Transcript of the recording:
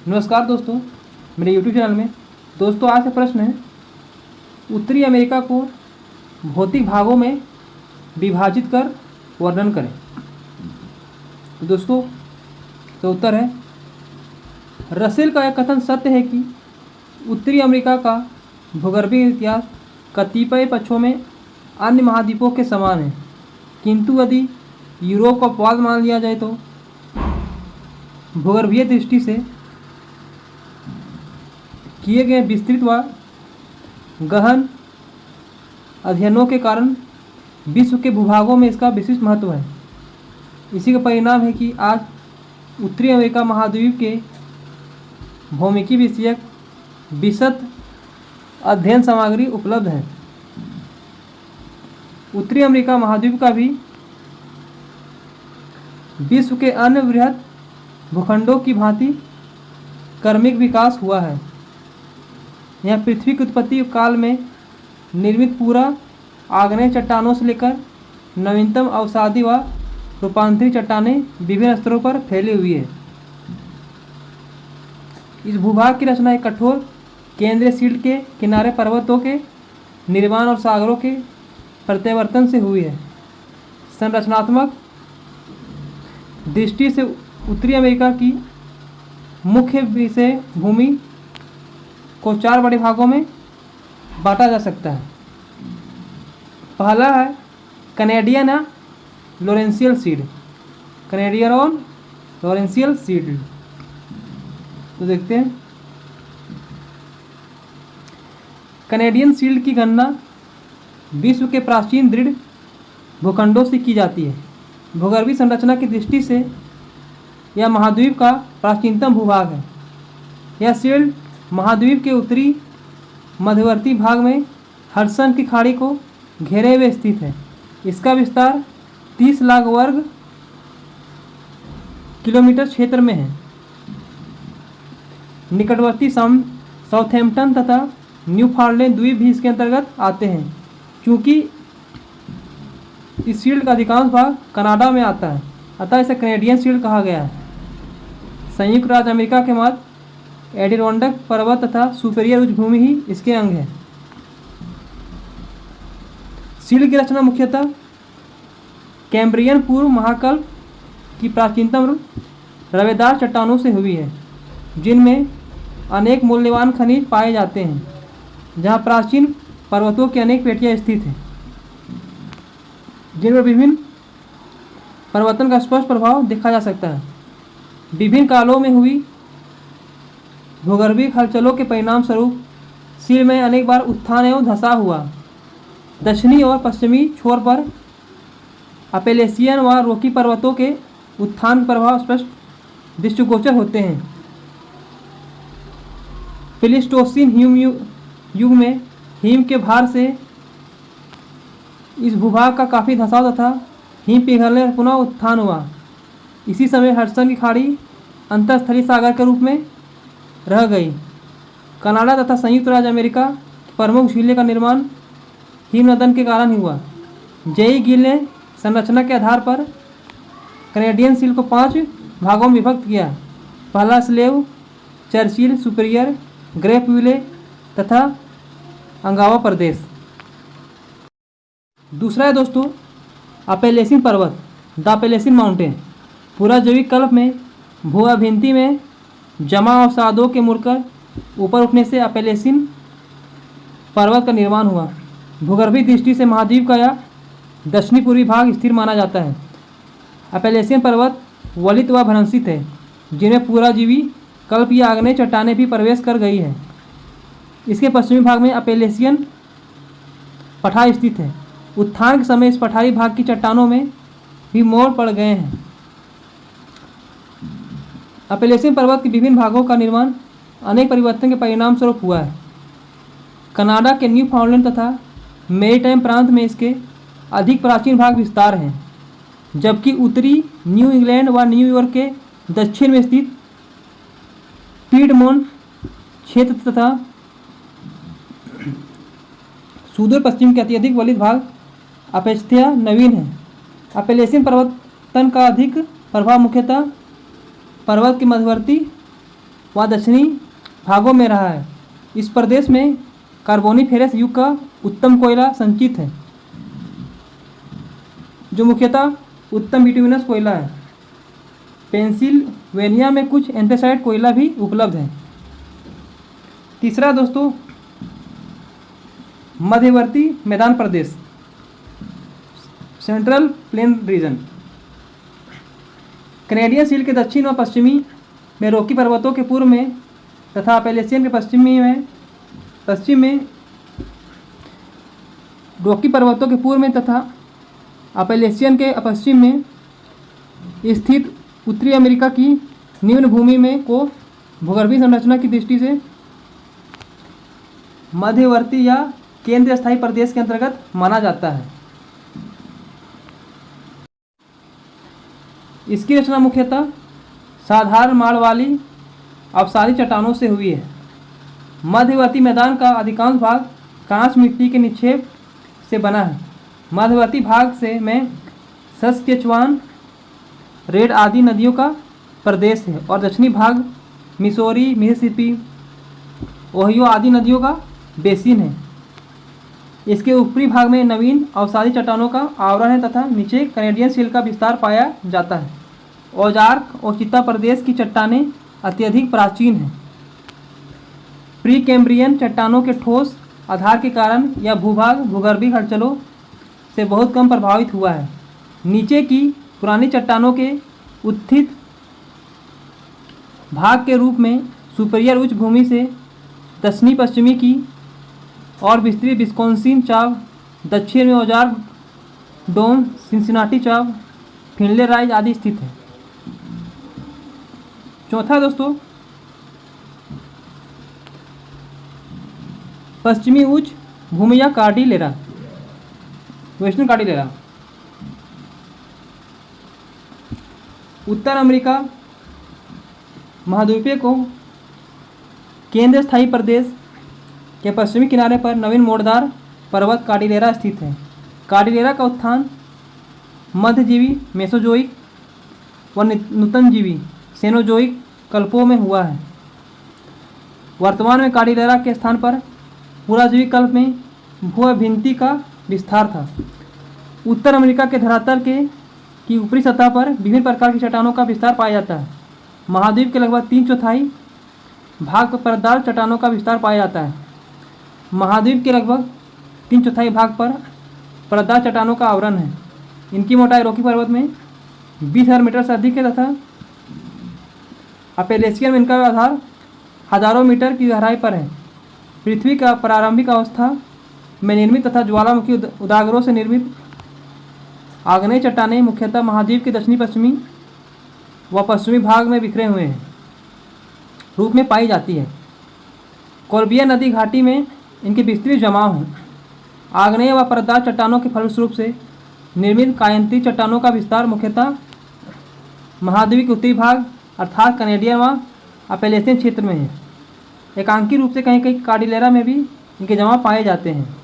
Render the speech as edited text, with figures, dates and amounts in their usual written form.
नमस्कार दोस्तों, मेरे YouTube चैनल में। दोस्तों, आज का प्रश्न है, उत्तरी अमेरिका को भौतिक भागों में विभाजित कर वर्णन करें। तो दोस्तों, तो उत्तर है, रसेल का यह कथन सत्य है कि उत्तरी अमेरिका का भूगर्भीय इतिहास कतिपय पक्षों में अन्य महाद्वीपों के समान है, किंतु यदि यूरोप को अपवाद मान लिया जाए तो भूगर्भीय दृष्टि से किए गए विस्तृत व गहन अध्ययनों के कारण विश्व के भूभागों में इसका विशिष्ट महत्व है। इसी का परिणाम है कि आज उत्तरी अमेरिका महाद्वीप के भौमिकी विषयक विशद अध्ययन सामग्री उपलब्ध है। उत्तरी अमेरिका महाद्वीप का भी विश्व के अन्य वृहद भूखंडों की भांति क्रमिक विकास हुआ है। यह पृथ्वी की उत्पत्ति काल में निर्मित पूरा आग्नेय चट्टानों से लेकर नवीनतम अवसादी व रूपांतरित चट्टानें विभिन्न स्तरों पर फैली हुई है। इस भूभाग की रचना एक कठोर केंद्रीय शील्ड के किनारे पर्वतों के निर्माण और सागरों के प्रत्यावर्तन से हुई है। संरचनात्मक दृष्टि से उत्तरी अमेरिका की मुख्य विषय भूमि को 4 बड़े भागों में बांटा जा सकता है। पहला है कैनेडियन लॉरेंशियल शील्ड। कैनेडियन और लॉरेंशियल शील्ड, तो देखते हैं। कैनेडियन शील्ड की गणना विश्व के प्राचीन दृढ़ भूखंडों से की जाती है। भूगर्भीय संरचना की दृष्टि से यह महाद्वीप का प्राचीनतम भूभाग है। यह शील्ड महाद्वीप के उत्तरी मध्यवर्ती भाग में हडसन की खाड़ी को घेरे हुए स्थित है। इसका विस्तार 30 लाख वर्ग किलोमीटर क्षेत्र में है। निकटवर्ती साउथहैम्पटन तथा न्यूफाउंडलैंड द्वीप भी इसके अंतर्गत आते हैं। क्योंकि इस शील्ड का अधिकांश भाग कनाडा में आता है, अतः इसे कैनेडियन शील्ड कहा गया है। संयुक्त राज्य अमेरिका के मध्य एडिरोंडक पर्वत तथा सुपेरियर उच्च भूमि ही इसके अंग है। शील्ड की रचना मुख्यतः कैम्ब्रियन पूर्व महाकल्प की प्राचीनतम रवेदार चट्टानों से हुई है, जिनमें अनेक मूल्यवान खनिज पाए जाते हैं। जहां प्राचीन पर्वतों की अनेक पेटियां स्थित हैं, जिन पर विभिन्न परिवर्तन का स्पष्ट प्रभाव देखा जा सकता है। विभिन्न कालों में हुई भूगर्भीय हलचलों के परिणाम स्वरूप शील्ड में अनेक बार उत्थान एवं धंसा हुआ। दक्षिणी और पश्चिमी छोर पर अपेलेसियन व रॉकी पर्वतों के उत्थान के प्रभाव स्पष्ट दृष्टिगोचर होते हैं। प्लीस्टोसीन युग में हिम के भार से इस भूभाग का काफ़ी धंसाव तथा हिम पिघलने और पुनः उत्थान हुआ। इसी समय हडसन की खाड़ी अंतरस्थलीय सागर के रूप में रह गई। कनाडा तथा संयुक्त राज्य अमेरिका की प्रमुख झीलें का निर्माण हिमनदन के कारण ही हुआ। जेई गिल ने संरचना के आधार पर कैनेडियन शील्ड को 5 भागों में विभक्त किया। पहला स्लेव, चर्चिल, सुपेरियर, ग्रेप विले तथा अंगावा प्रदेश। दूसरा है दोस्तों अपेलेसिन पर्वत, द अपेलेसिन माउंटेन। पूरा जैविक कल्प में भू अभिंति में जमा अवसादों के मुड़कर ऊपर उठने से अपेलेसिन पर्वत का निर्माण हुआ। भूगर्भीय दृष्टि से महाद्वीप का यह दक्षिणी पूर्वी भाग स्थिर माना जाता है। अपेलेसियन पर्वत वलित व भ्रंशित है, जिनमें पूरा जीवी कल्प या आग्नेय चट्टानें भी प्रवेश कर गई है। इसके पश्चिमी भाग में अपेलेसियन पठार स्थित है। उत्थान के समय इस पठारी भाग की चट्टानों में भी मोड़ पड़ गए हैं। अपेलेसियन पर्वत के विभिन्न भागों का निर्माण अनेक परिवर्तन के परिणाम स्वरूप हुआ है। कनाडा के न्यूफाउंडलैंड तथा मैरीटाइम प्रांत में इसके अधिक प्राचीन भाग विस्तार हैं, जबकि उत्तरी न्यू इंग्लैंड व न्यूयॉर्क के दक्षिण में स्थित पीडमोंट क्षेत्र तथा सुदूर पश्चिम के अत्यधिक वलित भाग अपेक्षया नवीन है। अपेलेसियन पर्वतन का अधिक प्रभाव मुख्यतः पर्वत के मध्यवर्ती व दक्षिणी भागों में रहा है। इस प्रदेश में कार्बोनिफेरस युग का उत्तम कोयला संचित है, जो मुख्यतः उत्तम बिटुमिनस कोयला है। पेंसिल्वेनिया में कुछ एंथ्रासाइट कोयला भी उपलब्ध है। तीसरा दोस्तों, मध्यवर्ती मैदान प्रदेश, central plain region. Canadian shield के दक्षिण व पश्चिमी में रॉकी पर्वतों के पूर्व में तथा अपेलेशियन के पश्चिम में रॉकी पर्वतों के पूर्व में तथा अपेलेशियन के पश्चिम में स्थित उत्तरी अमेरिका की निम्न भूमि में को भूगर्भीय संरचना की दृष्टि से मध्यवर्ती या केंद्रीय स्थायी प्रदेश के अंतर्गत माना जाता है। इसकी रचना मुख्यतः साधारण माड़ वाली अवसादी चट्टानों से हुई है। मध्यवर्ती मैदान का अधिकांश भाग कांच मिट्टी के निक्षेप से बना है। मध्यवर्ती भाग में सस्केचुआन, रेड आदि नदियों का प्रदेश है और दक्षिणी भाग मिसौरी, मिसिसिपी, ओहियो आदि नदियों का बेसिन है। इसके ऊपरी भाग में नवीन अवसादी चट्टानों का आवरण है तथा नीचे कैनेडियन शील्ड का विस्तार पाया जाता है। औजार्क और चित्ता प्रदेश की चट्टानें अत्यधिक प्राचीन हैं। प्री कैम्ब्रियन चट्टानों के ठोस आधार के कारण यह भूभाग भूगर्भीय हलचलों से बहुत कम प्रभावित हुआ है। नीचे की पुरानी चट्टानों के उत्थित भाग के रूप में सुपीरियर उच्च भूमि से दक्षिणी पश्चिमी की और विस्तृत विस्कॉन्सिन चाव, दक्षिण में औजार्क डोम, सिंसिनाटी चाव, फिनले राइज आदि स्थित है। चौथा दोस्तों, पश्चिमी उच्च भूमि या कार्डिलेरा, वेस्टर्न कार्डिलेरा। उत्तर अमेरिका महाद्वीपीय को केंद्रीय स्थायी प्रदेश के पश्चिमी किनारे पर नवीन मोड़दार पर्वत कार्डिलेरा स्थित है। कार्डिलेरा का उत्थान मध्यजीवी मेसोजोइक व नूतनजीवी सेनोजोइक कल्पों में हुआ है। वर्तमान में कार्डिलेरा के स्थान पर पुराजीवी कल्प में भूअभिंति का विस्तार था। उत्तर अमेरिका के धरातल की ऊपरी सतह पर विभिन्न प्रकार की चट्टानों का विस्तार पाया जाता है। महाद्वीप के लगभग 3/4 भाग पर परतदार चट्टानों का विस्तार पाया जाता है। महाद्वीप के लगभग 3/4 भाग पर परतदार चट्टानों का आवरण है। इनकी मोटाई रॉकी पर्वत में 20,000 मीटर से अधिक है तथा अपेलेशियन में इनका आधार हजारों मीटर की गहराई पर है। पृथ्वी का प्रारंभिक अवस्था में निर्मित तथा ज्वालामुखी उदागरों से निर्मित आग्नेय चट्टानें मुख्यतः महाद्वीप के दक्षिणी पश्चिमी व पश्चिमी भाग में बिखरे हुए हैं रूप में पाई जाती है। कोलंबिया नदी घाटी में इनके विस्तृत जमाव हैं। आग्नेय व परतदार चट्टानों के फलस्वरूप से निर्मित कायंती चट्टानों का विस्तार मुख्यतः महाद्वीप के उत्तरी भाग अर्थात कैनेडियन व अपेलेशियन क्षेत्र में है। एकांकी रूप से कहीं कहीं कार्डिलेरा में भी इनके जमाव पाए जाते हैं।